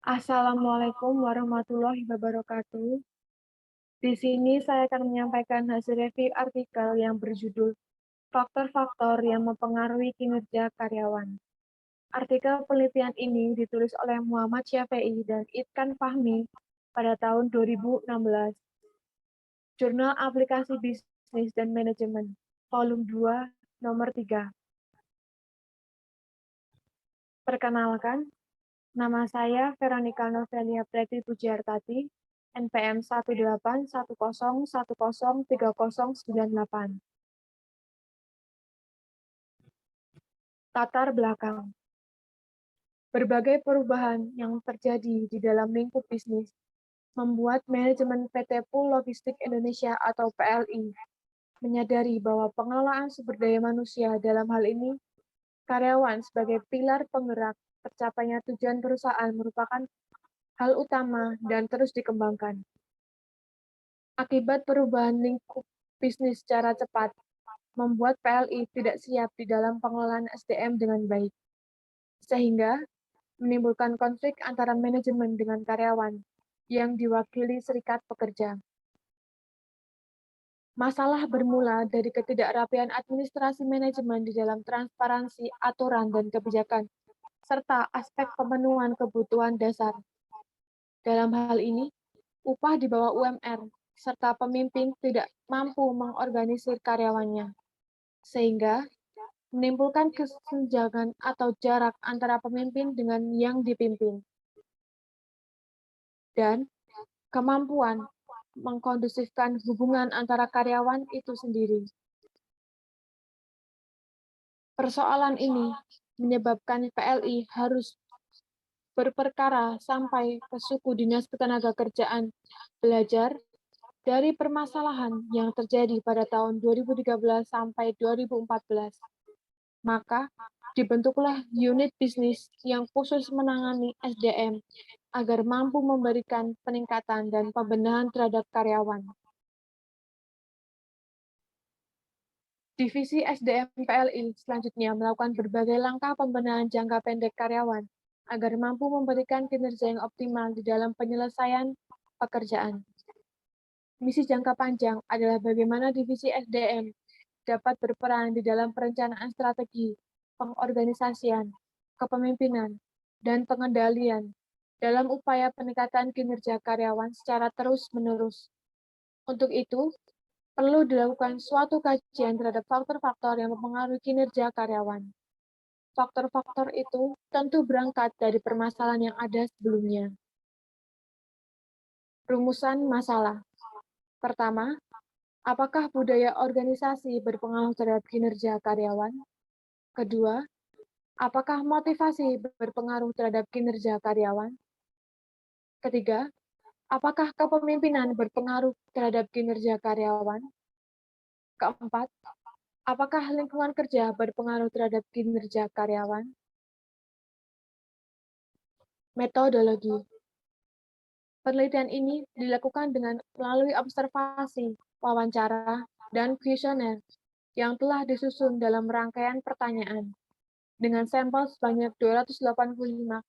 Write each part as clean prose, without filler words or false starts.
Assalamualaikum warahmatullahi wabarakatuh. Di sini saya akan menyampaikan hasil review artikel yang berjudul Faktor-faktor yang mempengaruhi kinerja karyawan. Artikel penelitian ini ditulis oleh Muhammad Syafi'i dan Itkan Fahmi pada tahun 2016. Jurnal Aplikasi Bisnis dan Manajemen, Volume 2, Nomor 3. Perkenalkan, nama saya Veronica Novelia Preti Pujiartati, NPM 18101013098. Latar belakang. Berbagai perubahan yang terjadi di dalam lingkup bisnis membuat manajemen PT Pool Logistik Indonesia atau PLI menyadari bahwa pengelolaan sumber daya manusia dalam hal ini karyawan sebagai pilar penggerak tercapainya tujuan perusahaan merupakan hal utama dan terus dikembangkan. Akibat perubahan lingkup bisnis secara cepat, membuat PLI tidak siap di dalam pengelolaan SDM dengan baik, sehingga menimbulkan konflik antara manajemen dengan karyawan yang diwakili serikat pekerja. Masalah bermula dari ketidakrapian administrasi manajemen di dalam transparansi aturan dan kebijakan, serta aspek pemenuhan kebutuhan dasar. Dalam hal ini, upah di bawah UMR, serta pemimpin tidak mampu mengorganisir karyawannya, sehingga menimbulkan kesenjangan atau jarak antara pemimpin dengan yang dipimpin, dan kemampuan mengkondusifkan hubungan antara karyawan itu sendiri. Persoalan ini menyebabkan PLI harus berperkara sampai ke suku dinas ketenagakerjaan belajar dari permasalahan yang terjadi pada tahun 2013 sampai 2014. Maka dibentuklah unit bisnis yang khusus menangani SDM agar mampu memberikan peningkatan dan pembenahan terhadap karyawan. Divisi SDM PLI selanjutnya melakukan berbagai langkah pembenahan jangka pendek karyawan agar mampu memberikan kinerja yang optimal di dalam penyelesaian pekerjaan. Misi jangka panjang adalah bagaimana divisi SDM dapat berperan di dalam perencanaan strategi, pengorganisasian, kepemimpinan, dan pengendalian dalam upaya peningkatan kinerja karyawan secara terus-menerus. Untuk itu, perlu dilakukan suatu kajian terhadap faktor-faktor yang mempengaruhi kinerja karyawan. Faktor-faktor itu tentu berangkat dari permasalahan yang ada sebelumnya. Rumusan masalah. Pertama, apakah budaya organisasi berpengaruh terhadap kinerja karyawan? Kedua, apakah motivasi berpengaruh terhadap kinerja karyawan? Ketiga, apakah kepemimpinan berpengaruh terhadap kinerja karyawan? Keempat, apakah lingkungan kerja berpengaruh terhadap kinerja karyawan? Metodologi. Penelitian ini dilakukan dengan melalui observasi, wawancara, dan kuesioner yang telah disusun dalam rangkaian pertanyaan dengan sampel sebanyak 285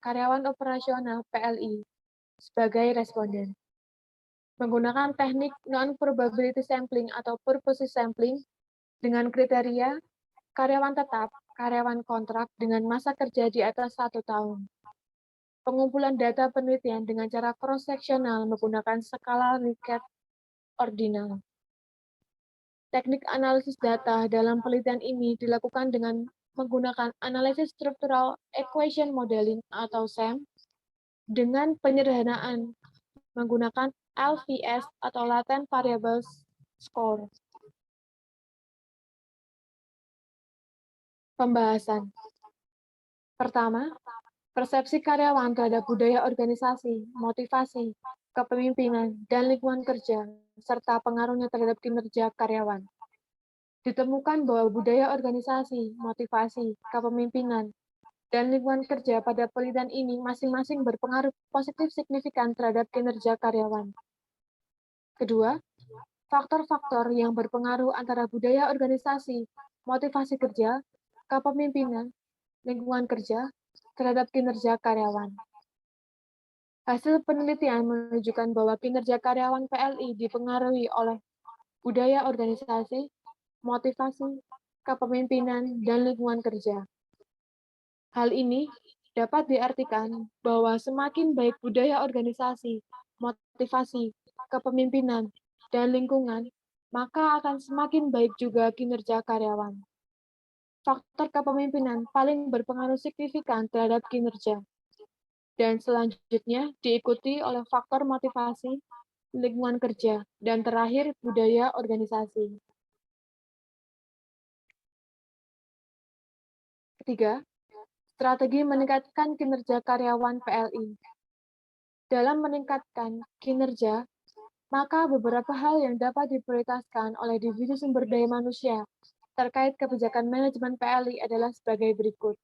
karyawan operasional PLI sebagai responden. Menggunakan teknik non-probability sampling atau purpose sampling dengan kriteria karyawan tetap, karyawan kontrak dengan masa kerja di atas 1 tahun. Pengumpulan data penelitian dengan cara cross-seksional menggunakan skala Likert ordinal. Teknik analisis data dalam penelitian ini dilakukan dengan menggunakan analisis structural equation modeling atau SEM dengan penyederhanaan menggunakan LVS atau Latent Variables Score. Pembahasan. Pertama, persepsi karyawan terhadap budaya organisasi, motivasi, kepemimpinan, dan lingkungan kerja, serta pengaruhnya terhadap kinerja karyawan. Ditemukan bahwa budaya organisasi, motivasi, kepemimpinan, dan lingkungan kerja pada penelitian ini masing-masing berpengaruh positif signifikan terhadap kinerja karyawan. Kedua, faktor-faktor yang berpengaruh antara budaya organisasi, motivasi kerja, kepemimpinan, lingkungan kerja, terhadap kinerja karyawan. Hasil penelitian menunjukkan bahwa kinerja karyawan PLI dipengaruhi oleh budaya organisasi, motivasi, kepemimpinan, dan lingkungan kerja. Hal ini dapat diartikan bahwa semakin baik budaya organisasi, motivasi, kepemimpinan, dan lingkungan, maka akan semakin baik juga kinerja karyawan. Faktor kepemimpinan paling berpengaruh signifikan terhadap kinerja, dan selanjutnya diikuti oleh faktor motivasi, lingkungan kerja, dan terakhir budaya organisasi. Ketiga, strategi meningkatkan kinerja karyawan PLI. Dalam meningkatkan kinerja, maka beberapa hal yang dapat diprioritaskan oleh Divisi Sumber Daya Manusia terkait kebijakan manajemen PLI adalah sebagai berikut.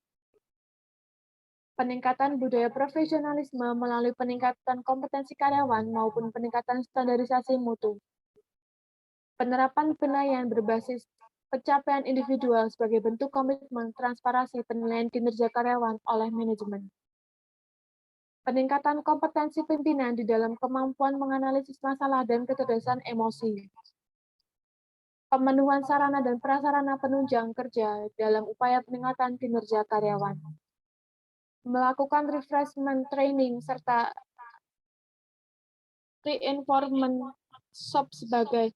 Peningkatan budaya profesionalisme melalui peningkatan kompetensi karyawan maupun peningkatan standarisasi mutu. Penerapan penilaian berbasis pencapaian individual sebagai bentuk komitmen transparansi penilaian kinerja karyawan oleh manajemen. Peningkatan kompetensi pimpinan di dalam kemampuan menganalisis masalah dan kecerdasan emosi. Pemenuhan sarana dan prasarana penunjang kerja dalam upaya peningkatan kinerja karyawan. Melakukan refreshment training serta reinforcement SOP sebagai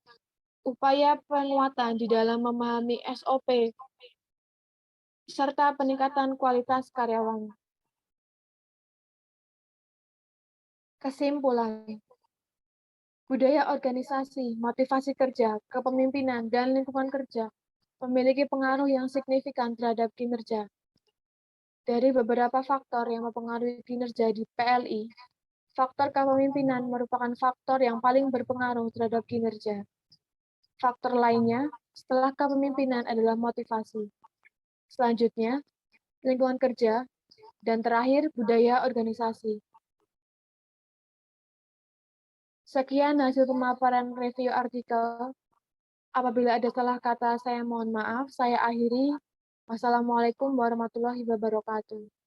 upaya penguatan di dalam memahami SOP serta peningkatan kualitas karyawan. Kesimpulan, budaya organisasi, motivasi kerja, kepemimpinan, dan lingkungan kerja memiliki pengaruh yang signifikan terhadap kinerja. Dari beberapa faktor yang mempengaruhi kinerja di PLI, faktor kepemimpinan merupakan faktor yang paling berpengaruh terhadap kinerja. Faktor lainnya setelah kepemimpinan adalah motivasi. Selanjutnya, lingkungan kerja, dan terakhir budaya organisasi. Sekian hasil pemaparan review artikel. Apabila ada salah kata, saya mohon maaf. Saya akhiri. Wassalamualaikum warahmatullahi wabarakatuh.